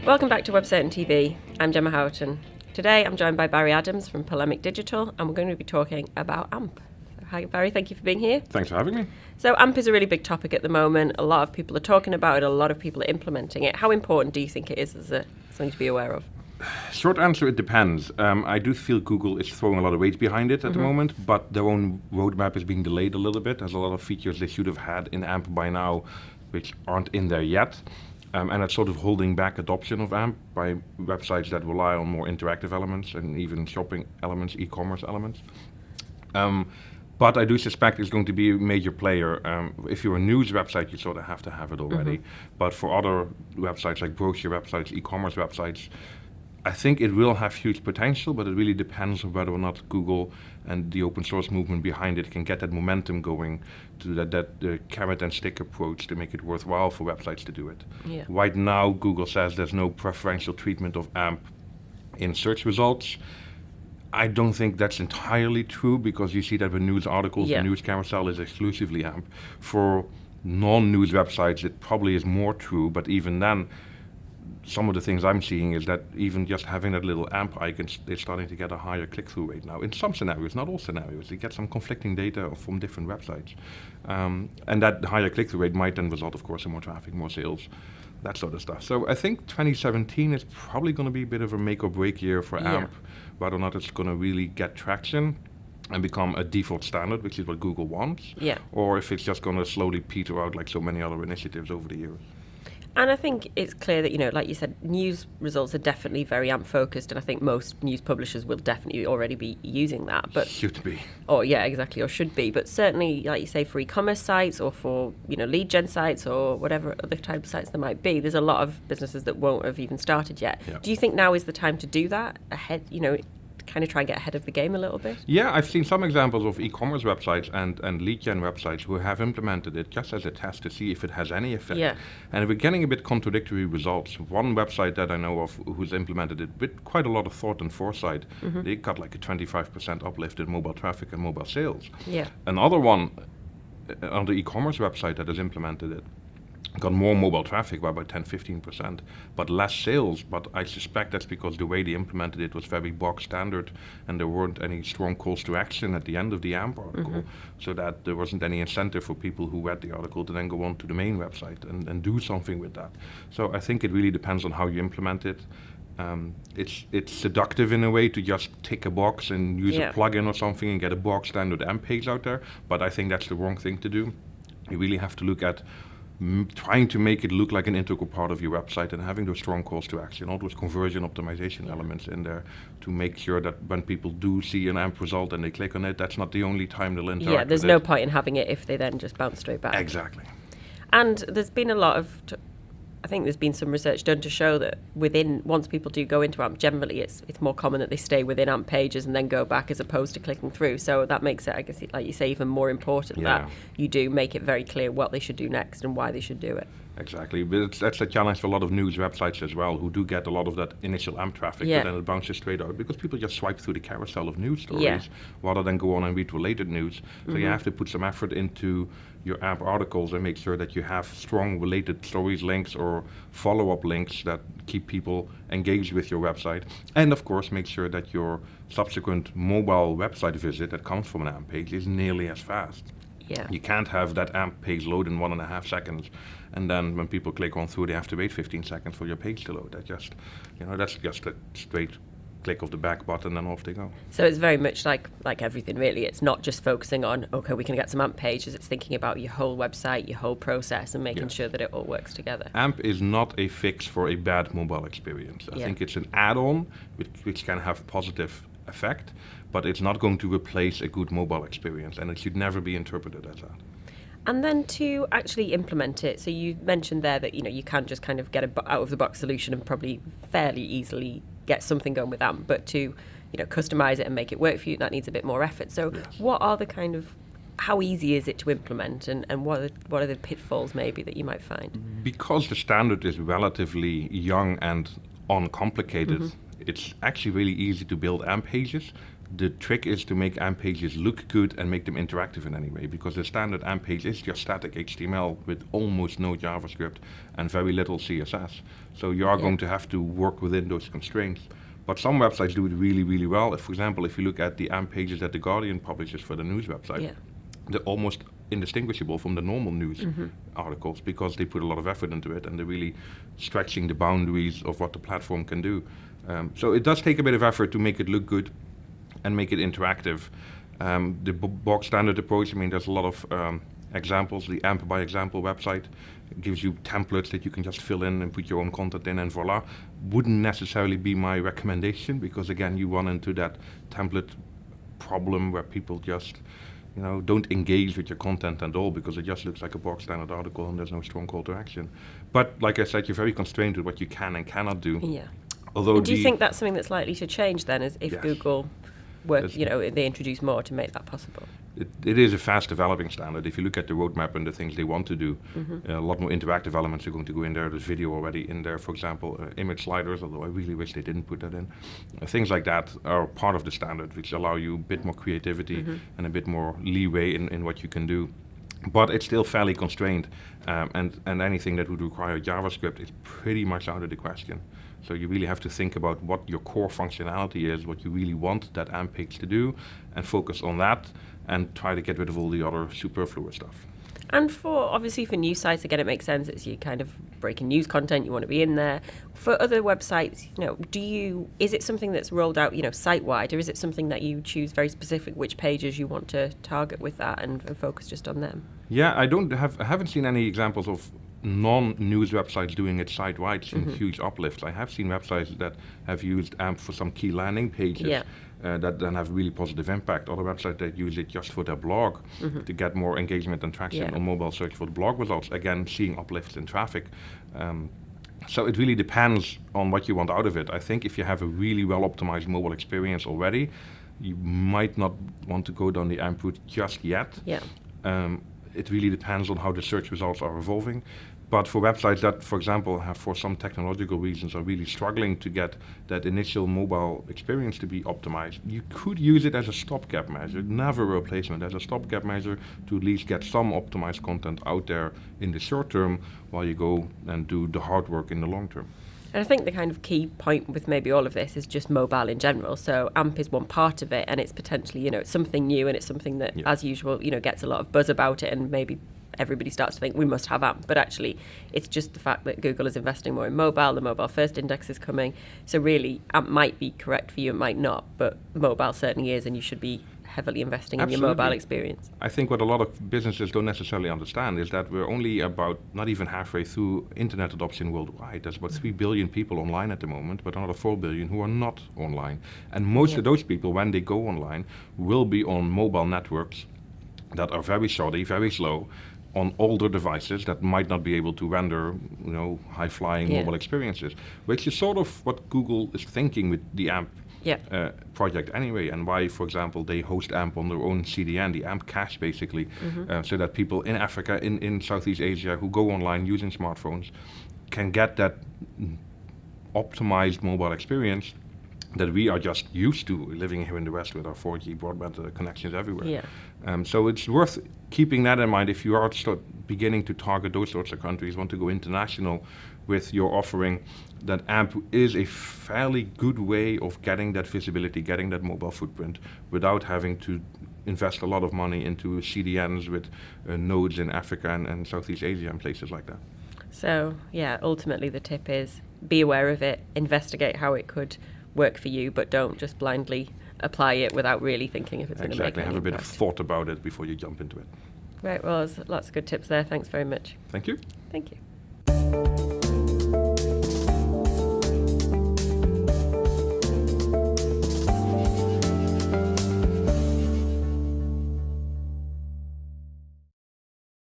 Welcome back to Webcertain TV. I'm Gemma Houghton. Today I'm joined by Barry Adams from Polemic Digital, and we're going to be talking about AMP. So, hi Barry, thank you for being here. Thanks for having me. So AMP is a really big topic at the moment. A lot of people are talking about it, a lot of people are implementing it. How important do you think it is as something to be aware of? Short answer, it depends. I do feel Google is throwing a lot of weight behind it at the moment, but their own roadmap is being delayed a little bit. There's a lot of features they should have had in AMP by now, which aren't in there yet. And it's sort of holding back adoption of AMP by websites that rely on more interactive elements and even shopping elements, e-commerce elements. But I do suspect it's going to be a major player. If you're a news website, you sort of have to have it already. But for other websites like brochure websites, e-commerce websites, I think it will have huge potential, but it really depends on whether or not Google and the open source movement behind it can get that momentum going to that carrot and stick approach to make it worthwhile for websites to do it. Yeah. Right now, Google says there's no preferential treatment of AMP in search results. I don't think that's entirely true, because you see that with news articles, the news carousel is exclusively AMP. For non-news websites, it probably is more true, but even then, some of the things I'm seeing is that even just having that little AMP icon, they're starting to get a higher click-through rate now. In some scenarios, not all scenarios, they get some conflicting data from different websites. And that higher click-through rate might then result, of course, in more traffic, more sales, that sort of stuff. So I think 2017 is probably going to be a bit of a make or break year for AMP, whether or not it's going to really get traction and become a default standard, which is what Google wants, or if it's just going to slowly peter out like so many other initiatives over the years. And I think it's clear that, like you said, news results are definitely very AMP focused, and I think most news publishers will definitely already be using that. But should be. Oh yeah, exactly, or should be. But certainly, like you say, for e-commerce sites or for lead gen sites or whatever other type of sites there might be, there's a lot of businesses that won't have even started yet. Yeah. Do you think now is the time to do that ahead? Kind of try and get ahead of the game a little bit? Yeah, I've seen some examples of e-commerce websites and lead gen websites who have implemented it just as a test to see if it has any effect. Yeah. And we're getting a bit contradictory results. One website that I know of who's implemented it with quite a lot of thought and foresight, they got like a 25% uplift in mobile traffic and mobile sales. Yeah. Another one on the e-commerce website that has implemented it got more mobile traffic by about 10-15%, but less sales. But I suspect that's because the way they implemented it was very bog standard, and there weren't any strong calls to action at the end of the AMP article, so that there wasn't any incentive for people who read the article to then go on to the main website and do something with that. So I think it really depends on how you implement it. It's seductive in a way to just tick a box and use a plugin or something and get a bog standard AMP page out there, but I think that's the wrong thing to do. You really have to look at trying to make it look like an integral part of your website and having those strong calls to action, all those conversion optimization elements in there to make sure that when people do see an AMP result and they click on it, that's not the only time they'll interact with it. Yeah, there's no point in having it if they then just bounce straight back. Exactly. And there's been a lot of I think there's been some research done to show that once people do go into AMP, generally it's more common that they stay within AMP pages and then go back as opposed to clicking through. So that makes it, I guess, like you say, even more important that you do make it very clear what they should do next and why they should do it. Exactly, but that's a challenge for a lot of news websites as well, who do get a lot of that initial AMP traffic, but then it bounces straight out because people just swipe through the carousel of news stories rather than go on and read related news. So you have to put some effort into your AMP articles and make sure that you have strong related stories links or follow-up links that keep people engaged with your website. And of course, make sure that your subsequent mobile website visit that comes from an AMP page is nearly as fast. Yeah. You can't have that AMP page load in 1.5 seconds, and then when people click on through, they have to wait 15 seconds for your page to load. That's just a straight click of the back button and off they go. So it's very much like everything really. It's not just focusing on, okay, we can get some AMP pages. It's thinking about your whole website, your whole process, and making sure that it all works together. AMP is not a fix for a bad mobile experience. I think it's an add-on which can have positive effect, but it's not going to replace a good mobile experience, and it should never be interpreted as that. And then to actually implement it, so you mentioned there that you can't just kind of get a out-of-the-box solution and probably fairly easily get something going with AMP, but to customize it and make it work for you, that needs a bit more effort. So what are the kind of, how easy is it to implement, and what are the pitfalls maybe that you might find? Because the standard is relatively young and uncomplicated, it's actually really easy to build AMP pages. the trick is to make AMP pages look good and make them interactive in any way, because the standard AMP page is just static HTML with almost no JavaScript and very little CSS. So you are going to have to work within those constraints. But some websites do it really, really well. For example, if you look at the AMP pages that The Guardian publishes for the news website, they're almost indistinguishable from the normal news articles, because they put a lot of effort into it and they're really stretching the boundaries of what the platform can do. So it does take a bit of effort to make it look good and make it interactive. The bog standard approach, I mean, there's a lot of examples. The AMP by example website gives you templates that you can just fill in and put your own content in, and voila. Wouldn't necessarily be my recommendation, because again, you run into that template problem where people just don't engage with your content at all, because it just looks like a bog standard article and there's no strong call to action. But like I said, you're very constrained with what you can and cannot do. Yeah. Although do you think that's something that's likely to change then, as if Google they introduce more to make that possible? It is a fast developing standard. If you look at the roadmap and the things they want to do, a lot more interactive elements are going to go in there. There's video already in there, for example, image sliders, although I really wish they didn't put that in. Things like that are part of the standard, which allow you a bit more creativity and a bit more leeway in what you can do. But it's still fairly constrained, and anything that would require JavaScript is pretty much out of the question. So you really have to think about what your core functionality is, what you really want that AMP page to do, and focus on that, and try to get rid of all the other superfluous stuff. And obviously for news sites, again, it makes sense. It's you kind of breaking news content, you want to be in there. For other websites, is it something that's rolled out, site-wide, or is it something that you choose very specific which pages you want to target with that and focus just on them? Yeah, I haven't seen any examples of non-news websites doing it site-wide, seeing huge uplifts. I have seen websites that have used AMP for some key landing pages that then have really positive impact. Other websites that use it just for their blog to get more engagement and traction on mobile search for the blog results. Again, seeing uplifts in traffic. So it really depends on what you want out of it. I think if you have a really well-optimized mobile experience already, you might not want to go down the AMP route just yet. Yeah. It really depends on how the search results are evolving. But for websites that, for example, have for some technological reasons are really struggling to get that initial mobile experience to be optimized, you could use it as a stopgap measure, never a replacement, as a stopgap measure to at least get some optimized content out there in the short term while you go and do the hard work in the long term. And I think the kind of key point with maybe all of this is just mobile in general. So AMP is one part of it, and it's potentially, it's something new, and it's something that, as usual, gets a lot of buzz about it, and maybe everybody starts to think we must have AMP. But actually, it's just the fact that Google is investing more in mobile. The mobile first index is coming. So really, AMP might be correct for you, it might not, but mobile certainly is, and you should be heavily investing in your mobile experience. I think what a lot of businesses don't necessarily understand is that we're only about not even halfway through internet adoption worldwide. There's about 3 billion people online at the moment, but another 4 billion who are not online. And most of those people, when they go online, will be on mobile networks that are very shoddy, very slow, on older devices that might not be able to render, high-flying mobile experiences, which is sort of what Google is thinking with the AMP project anyway, and why, for example, they host AMP on their own CDN, the AMP cache basically, so that people in Africa, in Southeast Asia who go online using smartphones can get that optimized mobile experience that we are just used to living here in the West with our 4G broadband connections everywhere. So it's worth keeping that in mind if you are beginning to target those sorts of countries, want to go international with your offering, that AMP is a fairly good way of getting that visibility, getting that mobile footprint without having to invest a lot of money into CDNs with nodes in Africa and Southeast Asia and places like that. So, ultimately the tip is be aware of it, investigate how it could work for you, but don't just blindly apply it without really thinking if it's going to make any have a bit of impact. thought about it before you jump into it. Right, well, there's lots of good tips there. Thanks very much. Thank you. Thank you.